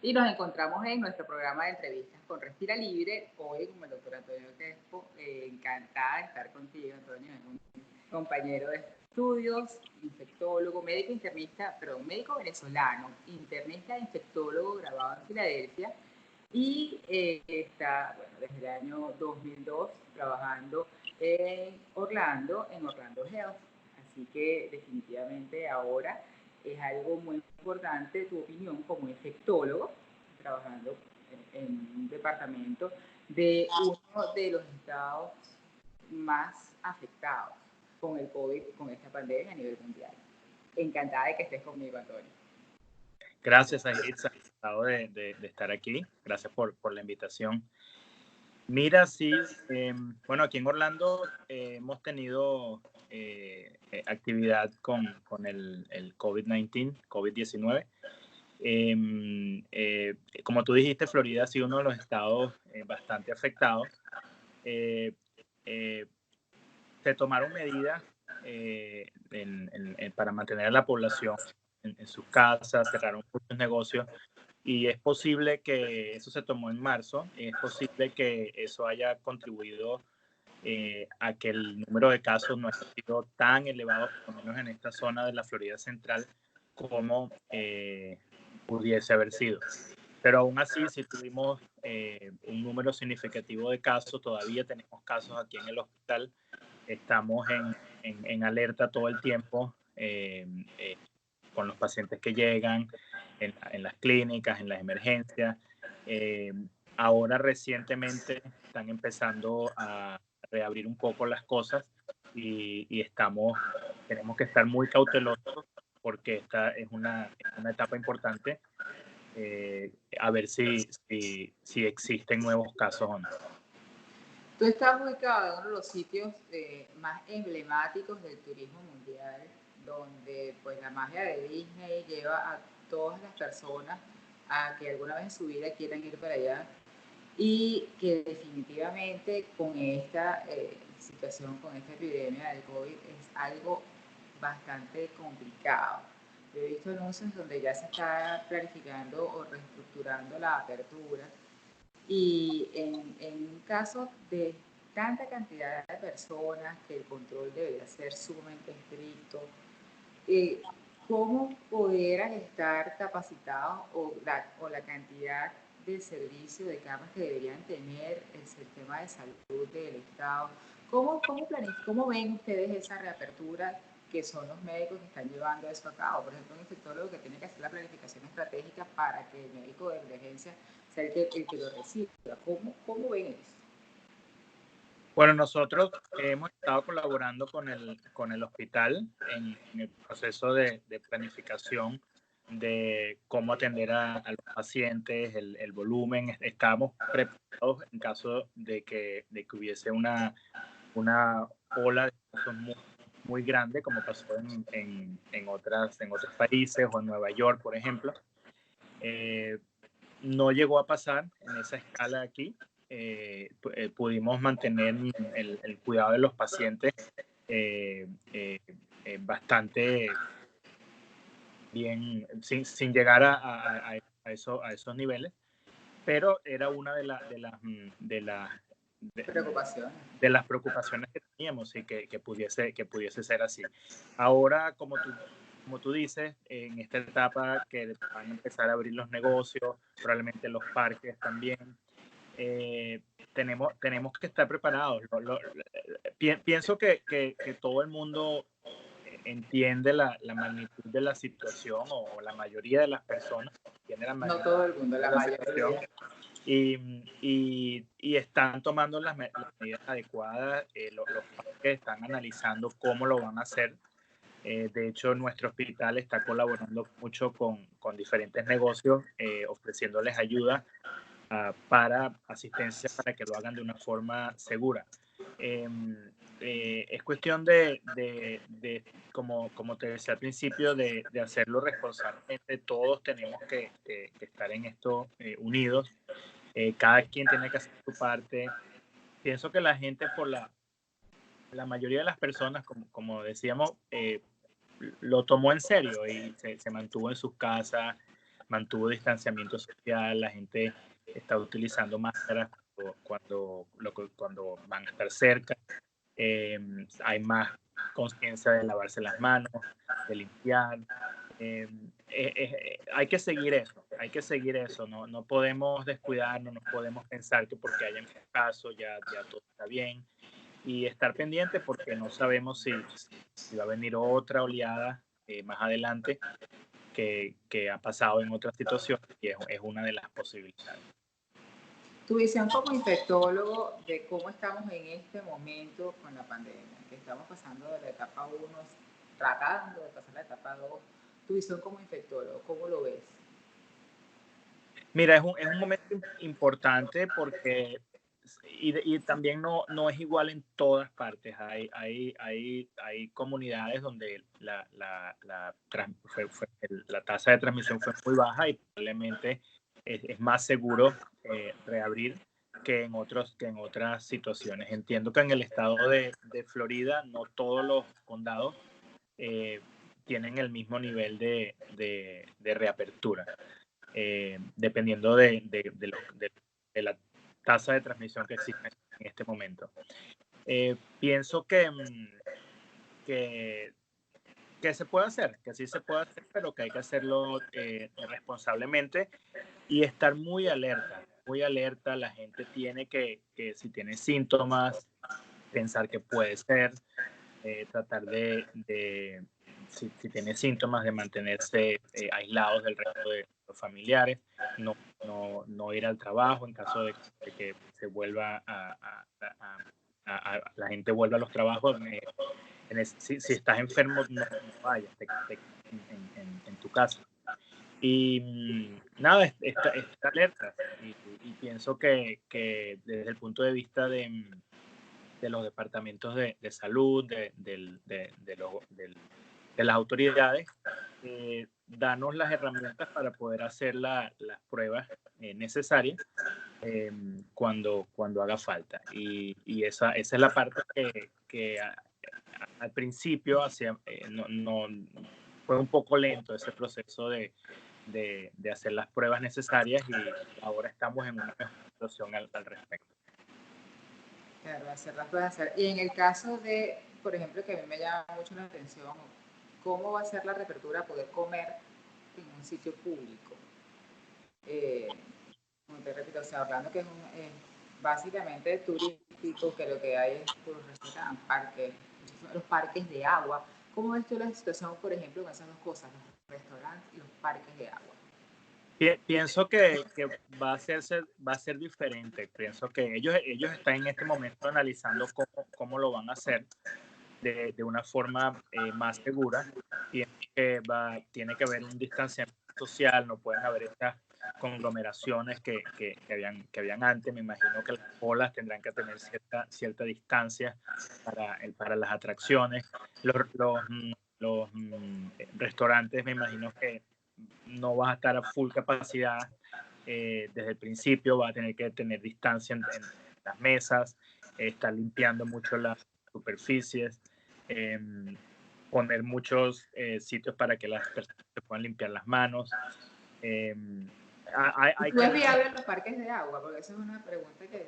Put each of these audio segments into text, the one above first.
Y nos encontramos en nuestro programa de entrevistas con Respira Libre, hoy con el doctor Antonio Crespo. Encantada de estar contigo, Antonio, es un compañero de estudios, infectólogo, médico internista, perdón, médico venezolano, internista e infectólogo graduado en Filadelfia y está, bueno, desde el año 2002 trabajando en Orlando Health. Así que definitivamente ahora es algo muy importante tu opinión como infectólogo, trabajando en un departamento de uno de los estados más afectados con el COVID, con esta pandemia a nivel mundial. Encantada de que estés conmigo, Antonio. Gracias, Airitza. Encantado de estar aquí. Gracias por la invitación. Mira, sí, bueno, aquí en Orlando hemos tenido actividad con el COVID-19. Como tú dijiste, Florida ha sido uno de los estados bastante afectados. Eh, eh, Se tomaron medidas para mantener a la población en sus casas, cerraron muchos negocios y es posible que eso se tomó en marzo, es posible que eso haya contribuido a que el número de casos no haya sido tan elevado, por lo menos en esta zona de la Florida Central, como pudiese haber sido. Pero aún así, si tuvimos un número significativo de casos, todavía tenemos casos aquí en el hospital, estamos en alerta todo el tiempo con los pacientes que llegan en las clínicas, en las emergencias. Ahora recientemente están empezando a reabrir un poco las cosas y tenemos que estar muy cautelosos porque esta es una etapa importante, a ver si existen nuevos casos o no. Tú estás ubicado en uno de los sitios más emblemáticos del turismo mundial, donde pues la magia de Disney lleva a todas las personas a que alguna vez en su vida quieran ir para allá y que definitivamente con esta situación, con esta epidemia del COVID es algo bastante complicado. Yo he visto anuncios donde ya se está planificando o reestructurando la apertura y en un caso de tanta cantidad de personas que el control debería ser sumamente estricto, ¿cómo pudieran estar capacitados o la cantidad de servicio de camas que deberían tener el sistema de salud del Estado? ¿Cómo ven ustedes esa reapertura que son los médicos que están llevando eso a cabo? Por ejemplo, un infectólogo que tiene que hacer la planificación estratégica para que el médico de emergencia sea el que lo reciba. ¿Cómo ven eso? Bueno, nosotros hemos estado colaborando con el hospital en el proceso de planificación de cómo atender a los pacientes, el volumen. Estábamos preparados en caso de que hubiese una ola de casos muy grande, como pasó en otros países o en Nueva York, por ejemplo. No llegó a pasar en esa escala aquí. Pudimos mantener el cuidado de los pacientes bastante bien, sin llegar a esos niveles, pero era una Preocupación. de las preocupaciones que teníamos y que pudiese ser así. Ahora, como tú dices, en esta etapa que van a empezar a abrir los negocios, probablemente los parques también, tenemos que estar preparados. Pienso que todo el mundo entiende la magnitud de la situación, o la mayoría de las personas entiende la No magnitud todo el mundo, de la la situación mayoría. y están tomando las medidas adecuadas. Los parques están analizando cómo lo van a hacer. De hecho, nuestro hospital está colaborando mucho con diferentes negocios, ofreciéndoles ayuda para asistencia para que lo hagan de una forma segura. Es cuestión como te decía al principio, de hacerlo responsablemente. Todos tenemos que estar en esto unidos. Cada quien tiene que hacer su parte. Pienso que la gente, la mayoría de las personas, como decíamos, lo tomó en serio y se mantuvo en sus casas. mantuvo distanciamiento social, la gente está utilizando máscaras cuando van a estar cerca, hay más conciencia de lavarse las manos, de limpiar. Hay que seguir eso, no podemos descuidarnos, no podemos pensar que porque haya un caso ya todo está bien, y estar pendiente porque no sabemos si va a venir otra oleada más adelante que ha pasado en otras situaciones, y es una de las posibilidades. Tu visión como infectólogo de cómo estamos en este momento con la pandemia, que estamos pasando de la etapa 1, tratando de pasar la etapa 2, tu visión como infectólogo, ¿cómo lo ves? Mira, es un momento importante porque y también no es igual en todas partes. Hay comunidades donde la tasa de transmisión fue muy baja y probablemente es más seguro reabrir que en otras situaciones. Entiendo que en el estado de Florida no todos los condados tienen el mismo nivel de reapertura. Dependiendo de la tasa de transmisión que existe en este momento. Pienso que se puede hacer, que sí se puede hacer, pero que hay que hacerlo responsablemente y estar muy alerta, muy alerta. La gente tiene que si tiene síntomas, pensar que puede ser, tratar si tiene síntomas, de mantenerse aislados del resto de los familiares, no ir al trabajo en caso de que se vuelva la gente vuelva a los trabajos. Si estás enfermo, no vayas, te en tu casa. Y nada, está alerta. Y pienso que desde el punto de vista de los departamentos de salud, de las autoridades, darnos las herramientas para poder hacer las pruebas necesarias cuando haga falta. Y esa es la parte que al principio fue un poco lento ese proceso de hacer las pruebas necesarias, y ahora estamos en una mejor situación al respecto. Claro, hacerlas puedes hacer. Y en el caso de, por ejemplo, que a mí me llama mucho la atención, ¿cómo va a ser la reapertura poder comer en un sitio público? Como te repito, o sea, Orlando, que es básicamente turístico, que lo que hay es puros restaurantes, parques, los parques de agua. ¿Cómo ves tú la situación, por ejemplo, con esas dos cosas, los restaurantes y los parques de agua? Pienso que va a ser diferente. Pienso que ellos están en este momento analizando cómo lo van a hacer de una forma más segura. Pienso que tiene que haber un distanciamiento social, no pueden haber estas conglomeraciones que habían antes. Me imagino que las olas tendrán que tener cierta distancia para las atracciones. Los restaurantes, me imagino que no vas a estar a full capacidad desde el principio, va a tener que tener distancia en las mesas, estar limpiando mucho las superficies, poner muchos sitios para que las personas se puedan limpiar las manos. ¿Tú es viable los parques de agua? Porque esa es una pregunta que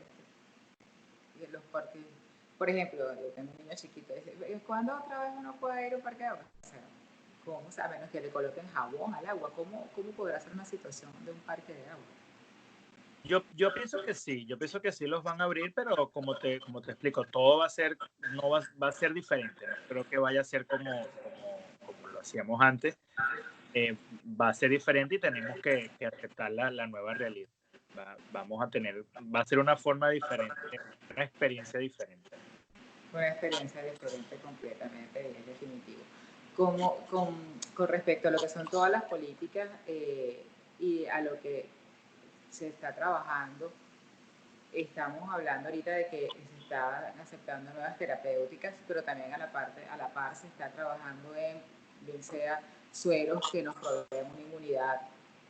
los parques, por ejemplo, yo tengo un niño chiquito, dice, ¿cuándo otra vez uno puede ir a un parque de agua? O sea, ¿cómo? A menos que le coloquen jabón al agua, ¿cómo podrá ser una situación de un parque de agua? Yo pienso que sí los van a abrir, pero como te explico, todo va a ser diferente. No creo que vaya a ser como lo hacíamos antes. Va a ser diferente y tenemos que aceptar la nueva realidad. Va a ser una forma diferente, una experiencia diferente. Una experiencia diferente completamente, y es definitivo. Con respecto a lo que son todas las políticas y a lo que se está trabajando, estamos hablando ahorita de que se están aceptando nuevas terapéuticas, pero también a la par se está trabajando en, bien sea sueros que nos proveen una inmunidad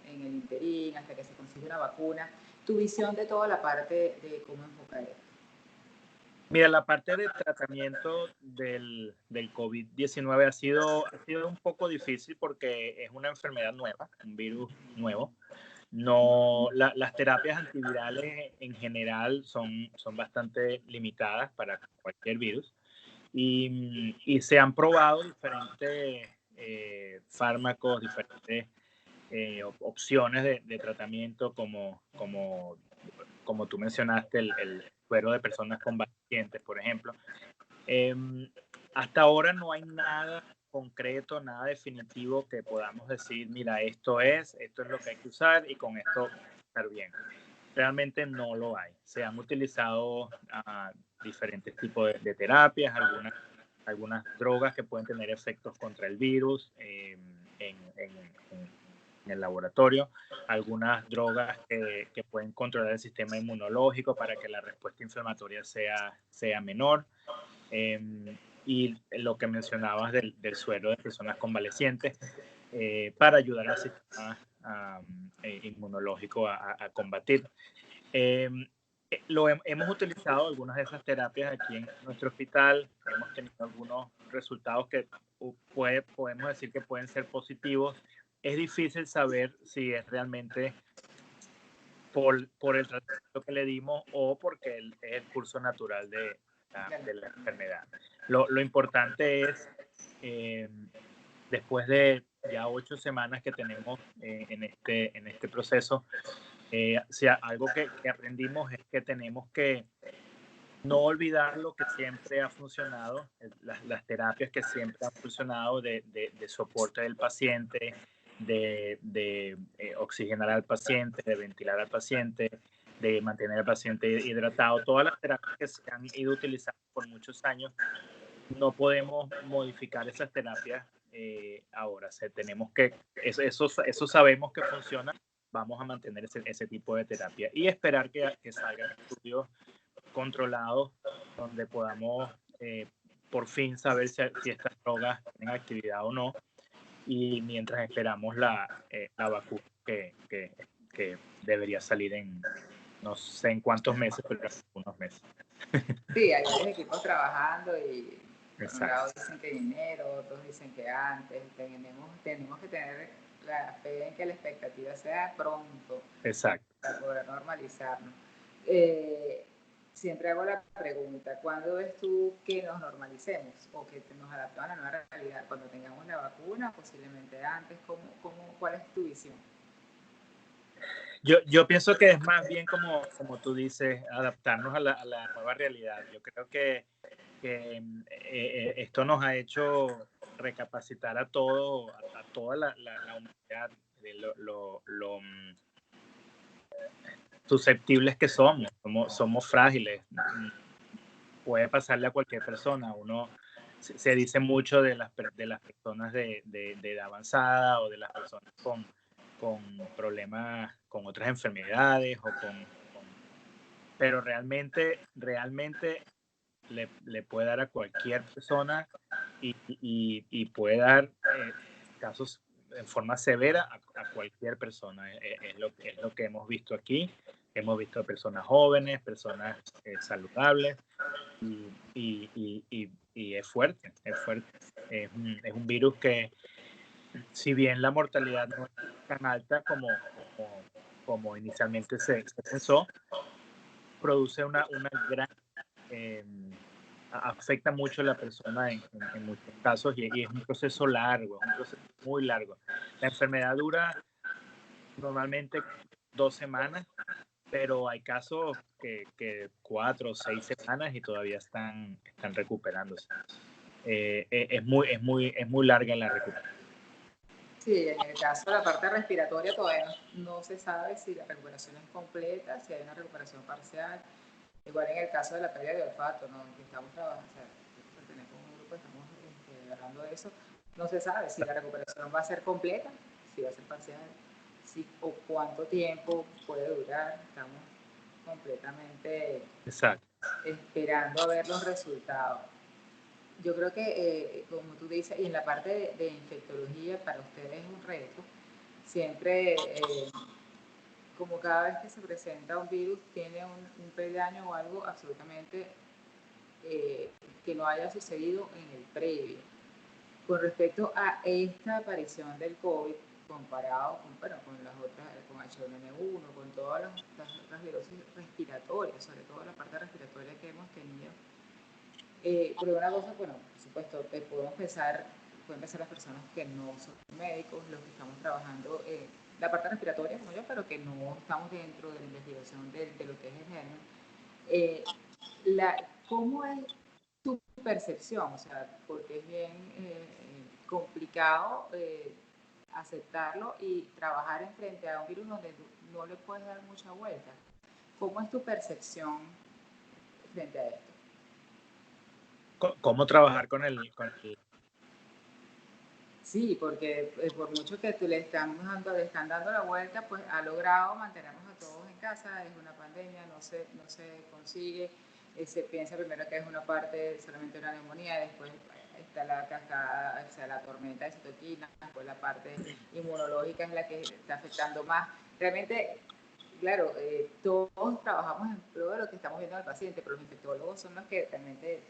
en el interín hasta que se consiga una vacuna. Tu visión de toda la parte de cómo enfocar esto. Mira, la parte de tratamiento del COVID-19 ha sido un poco difícil porque es una enfermedad nueva, un virus nuevo. No, las terapias antivirales en general son bastante limitadas para cualquier virus y se han probado diferentes fármacos, diferentes opciones de tratamiento como tú mencionaste, el suero de personas convalecientes, por ejemplo. Eh, Hasta ahora no hay nada concreto, nada definitivo que podamos decir, mira, esto es lo que hay que usar y con esto estar bien. Realmente no lo hay. Se han utilizado diferentes tipos de terapias, algunas drogas que pueden tener efectos contra el virus en el laboratorio, algunas drogas que pueden controlar el sistema inmunológico para que la respuesta inflamatoria sea menor. Y lo que mencionabas del suero de personas convalecientes para ayudar al sistema inmunológico a combatir. Eh, hemos utilizado algunas de esas terapias aquí en nuestro hospital, hemos tenido algunos resultados que podemos decir que pueden ser positivos. Es difícil saber si es realmente por el tratamiento que le dimos o porque es el curso natural de la enfermedad. Lo importante es, después de ya 8 semanas que tenemos en este proceso, algo que aprendimos es que tenemos que no olvidar lo que siempre ha funcionado, las terapias que siempre han funcionado de soporte del paciente, de oxigenar al paciente, de ventilar al paciente, de mantener al paciente hidratado. Todas las terapias que se han ido utilizando por muchos años, no podemos modificar esas terapias ahora. O sea, tenemos que, eso sabemos que funciona, vamos a mantener ese tipo de terapia y esperar que salgan estudios controlados donde podamos por fin saber si estas drogas tienen actividad o no y mientras esperamos la vacuna que debería salir en no sé en cuántos meses, pero en unos meses. Sí, hay varios equipos trabajando y por un lado Exacto. dicen que en enero, otros dicen que antes. Tenemos que tener la fe en que la expectativa sea pronto Exacto. para poder normalizarnos. Siempre hago la pregunta, ¿cuándo ves tú que nos normalicemos o que nos adaptemos a la nueva realidad? ¿Cuando tengamos la vacuna? ¿Posiblemente antes? ¿Cuál es tu visión? Yo pienso que es más bien como tú dices, adaptarnos a la nueva realidad. Yo creo que esto nos ha hecho recapacitar a toda la humanidad de lo susceptibles que somos frágiles. Puede pasarle a cualquier persona. Se dice mucho de las personas de edad avanzada o de las personas con problemas, con otras enfermedades pero realmente le puede dar a cualquier persona y puede dar casos en forma severa a cualquier persona. Es lo que hemos visto aquí. Hemos visto personas jóvenes, personas saludables y es fuerte, es fuerte. Es un virus que, si bien la mortalidad no es tan alta como inicialmente se pensó, produce una gran afecta mucho a la persona en muchos casos y es un proceso largo, es un proceso muy largo. La enfermedad dura normalmente 2 semanas, pero hay casos que 4 o 6 semanas y todavía están recuperándose. Es muy larga la recuperación. Sí, en el caso de la parte respiratoria todavía no se sabe si la recuperación es completa, si hay una recuperación parcial. Igual en el caso de la pérdida de olfato, ¿no? Que estamos trabajando, o sea, pertenecemos a un grupo, estamos hablando de eso, no se sabe si la recuperación va a ser completa, si va a ser parcial, o cuánto tiempo puede durar. Estamos completamente Exacto. esperando a ver los resultados. Yo creo que, como tú dices, y en la parte de infectología, para ustedes es un reto. Siempre, como cada vez que se presenta un virus, tiene un peldaño o algo absolutamente que no haya sucedido en el previo. Con respecto a esta aparición del COVID, comparado con, bueno, con las otras, con H1N1, con todas las otras virosis respiratorias, sobre todo la parte respiratoria que hemos tenido, pero una cosa, bueno, por supuesto, podemos pensar, pueden pensar las personas que no son médicos, los que estamos trabajando la parte respiratoria como yo, pero que no estamos dentro de la investigación de lo que es el germen. ¿Cómo es tu percepción? O sea, porque es bien complicado aceptarlo y trabajar en frente a un virus donde no le puedes dar mucha vuelta. ¿Cómo es tu percepción frente a esto? ¿Cómo trabajar con el... Sí, porque por mucho que le están dando la vuelta, pues ha logrado mantenernos a todos en casa. Es una pandemia, no se consigue. Se piensa primero que es una parte solamente una neumonía, después está la cascada, o sea, la tormenta de citoquinas, después la parte inmunológica es la que está afectando más. Realmente, claro, todos trabajamos en pro de lo que estamos viendo al paciente, pero los infectólogos son los que realmente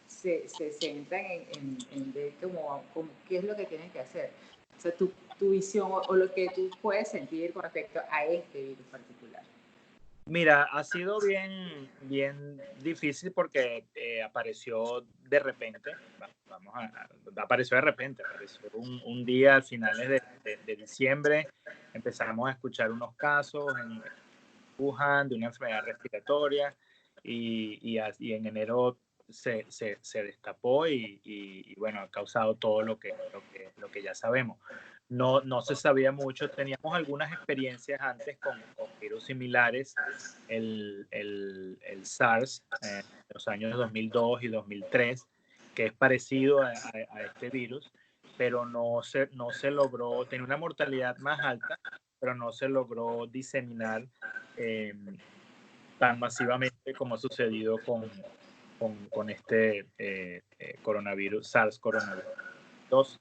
se centran en ver qué es lo que tienen que hacer. O sea, tu visión o lo que tú puedes sentir con respecto a este virus particular. Mira, ha sido bien difícil porque apareció de repente, apareció de repente, apareció un día a finales de diciembre, empezamos a escuchar unos casos en Wuhan de una enfermedad respiratoria y en enero se destapó y bueno, ha causado todo lo que ya sabemos. No se sabía mucho, teníamos algunas experiencias antes con virus similares, el SARS, en los años 2002 y 2003, que es parecido a este virus, pero no se logró, tenía una mortalidad más alta, pero no se logró diseminar tan masivamente como ha sucedido con este coronavirus, SARS coronavirus 2.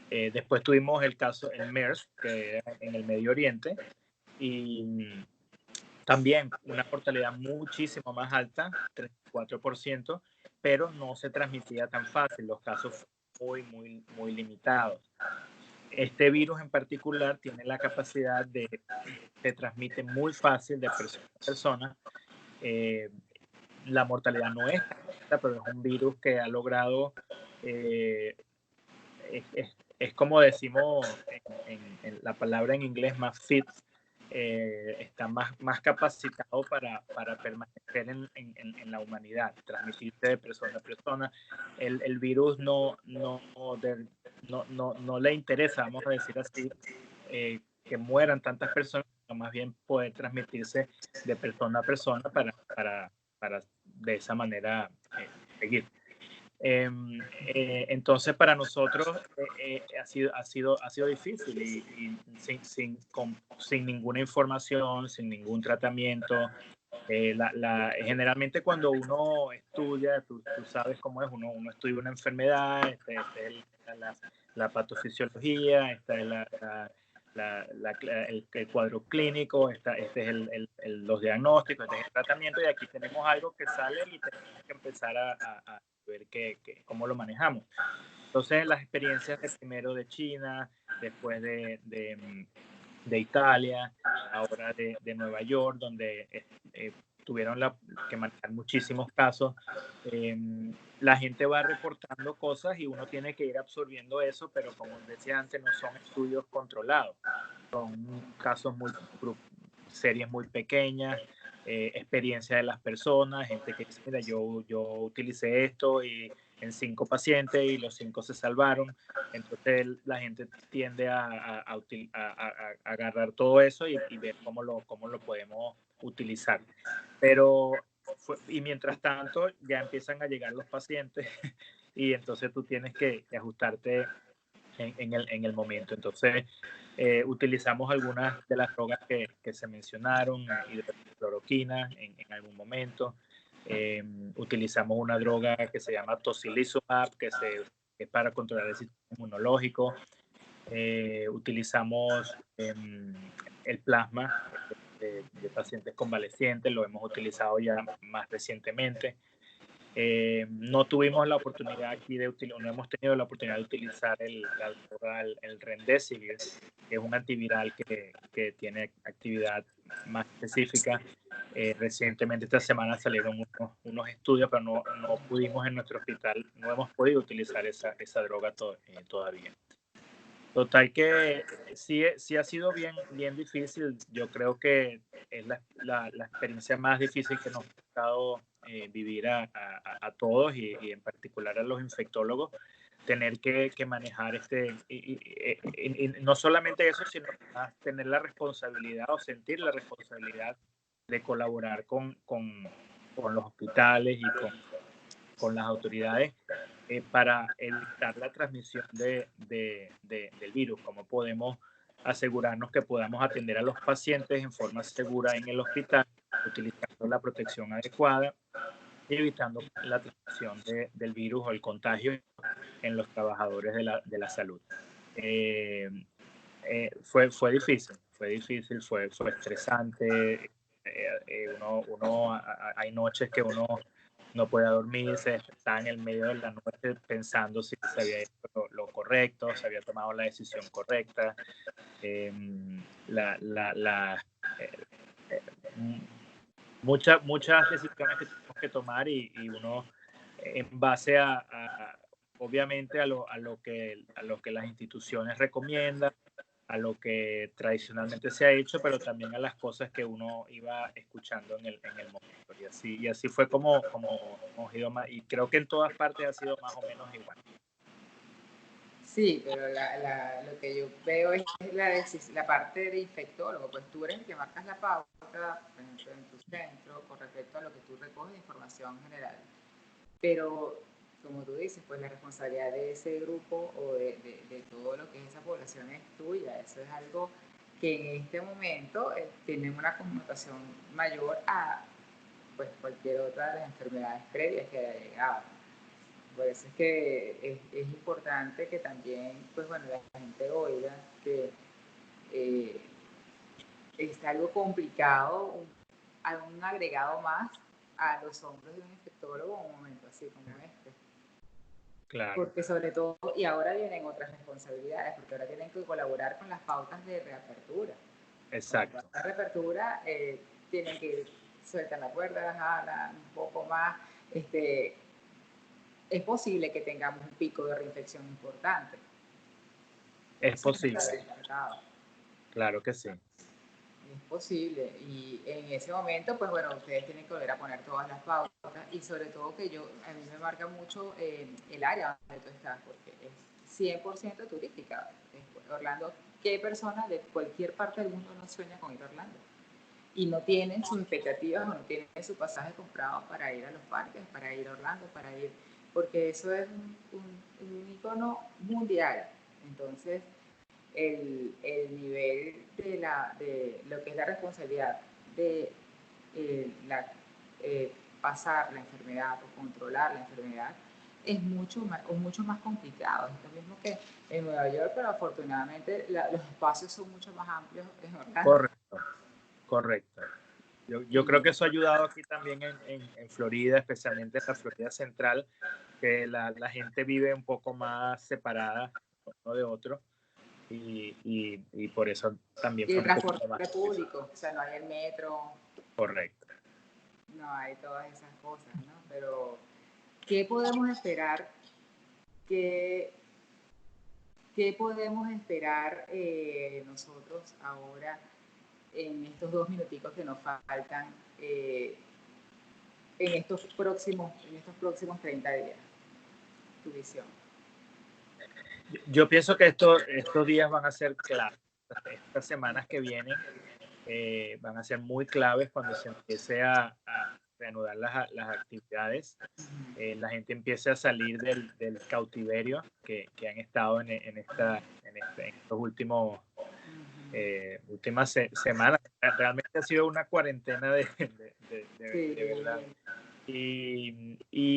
Después tuvimos el caso, el MERS, que era en el Medio Oriente, y también una mortalidad muchísimo más alta, 34%, pero no se transmitía tan fácil, los casos muy limitados. Este virus en particular tiene la capacidad se transmite muy fácil de persona a persona. La mortalidad no es tan alta, pero es un virus que ha logrado, es como decimos en la palabra en inglés, más fit, está más capacitado para permanecer en la humanidad, transmitirse de persona a persona. El virus no le interesa, vamos a decir así, que mueran tantas personas, sino más bien poder transmitirse de persona a persona para de esa manera seguir. Entonces para nosotros ha sido difícil y sin ninguna información, sin ningún tratamiento. Generalmente cuando uno estudia, tú sabes cómo es, uno estudia una enfermedad, es la patofisiología, esta es el cuadro clínico, este es los diagnósticos, este es el tratamiento, y aquí tenemos algo que sale y tenemos que empezar a ver cómo lo manejamos. Entonces las experiencias de primero de China, después de Italia, ahora de Nueva York, donde tuvieron que manejar muchísimos casos. La gente va reportando cosas y uno tiene que ir absorbiendo eso, pero como decía antes, no son estudios controlados, son casos series muy pequeñas, experiencia de las personas, gente que dice, mira, yo utilicé esto y en 5 pacientes y los 5 se salvaron. Entonces la gente tiende a agarrar todo eso y ver cómo lo podemos utilizar. Pero, y mientras tanto, ya empiezan a llegar los pacientes y entonces tú tienes que ajustarte en el momento. Entonces, utilizamos algunas de las drogas que se mencionaron, hidroxicloroquina en algún momento. Utilizamos una droga que se llama tocilizumab, que es para controlar el sistema inmunológico. Utilizamos el plasma de pacientes convalecientes, lo hemos utilizado ya más recientemente. No tuvimos la oportunidad aquí no hemos tenido la oportunidad de utilizar el Remdesivir, que es un antiviral que tiene actividad más específica. Recientemente esta semana salieron unos estudios, pero no pudimos en nuestro hospital, no hemos podido utilizar esa droga todavía. Total que sí ha sido bien difícil. Yo creo que es la experiencia más difícil que nos ha tocado vivir a todos y en particular a los infectólogos, tener que manejar y no solamente eso, sino tener la responsabilidad o sentir la responsabilidad de colaborar con los hospitales y con las autoridades para evitar la transmisión del virus. ¿Cómo podemos asegurarnos que podamos atender a los pacientes en forma segura en el hospital, utilizando la protección adecuada y evitando la transmisión del virus o el contagio en los trabajadores de la salud? Fue difícil, fue estresante. Hay noches que uno no puede dormir, se está en el medio de la noche pensando si se había hecho lo correcto, se había tomado la decisión correcta. Eh, la, la, la, eh, eh, muchas decisiones que tenemos que tomar y uno en base obviamente a lo que las instituciones recomiendan, a lo que tradicionalmente se ha hecho, pero también a las cosas que uno iba escuchando en el momento. Y así fue como hemos ido más, y creo que en todas partes ha sido más o menos igual. Sí, pero lo que yo veo es la parte de infectólogo, pues tú eres el que marcas la pauta, por ejemplo, en tu centro, con respecto a lo que tú recoges de información general. Pero, como tú dices, pues la responsabilidad de ese grupo o de todo lo que es esa población es tuya. Eso es algo que en este momento tiene una connotación mayor a pues, cualquier otra de las enfermedades previas que haya llegado. Por eso es que es importante que también, pues bueno, la gente oiga que es algo complicado, un agregado más a los hombros de un infectólogo en un momento así como este. Claro. Porque sobre todo, y ahora vienen otras responsabilidades, porque ahora tienen que colaborar con las pautas de reapertura. Exacto. La reapertura tienen que sueltar la cuerda, jalan un poco más. Es posible que tengamos un pico de reinfección importante. Es posible. Claro que sí. Es posible. Y en ese momento, pues bueno, ustedes tienen que volver a poner todas las pautas y sobre todo que a mí me marca mucho el área donde tú estás, porque es 100% turística. Orlando, ¿qué persona de cualquier parte del mundo no sueña con ir a Orlando? Y no tienen sus expectativas o no tienen su pasaje comprado para ir a los parques, para ir a Orlando, porque eso es un icono mundial. Entonces, el nivel de lo que es la responsabilidad de pasar la enfermedad o controlar la enfermedad es mucho más complicado. Es lo mismo que en Nueva York, pero afortunadamente los espacios son mucho más amplios en Orlando. Correcto. Yo creo que eso ha ayudado aquí también en Florida, especialmente en la Florida Central, que la gente vive un poco más separada uno de otro y por eso también y fue el un poco transporte más público, o sea, no hay el metro. correcto. No hay todas esas cosas, ¿no? Pero, ¿qué podemos esperar? ¿Qué podemos esperar nosotros ahora en estos 2 minuticos que nos faltan en estos próximos 30 días? Tu visión. Yo pienso que estos días van a ser claves. Estas semanas que vienen van a ser muy claves cuando se empiece a reanudar las actividades. La gente empiece a salir del cautiverio que han estado en estos últimas semanas. Realmente ha sido una cuarentena de verdad. Y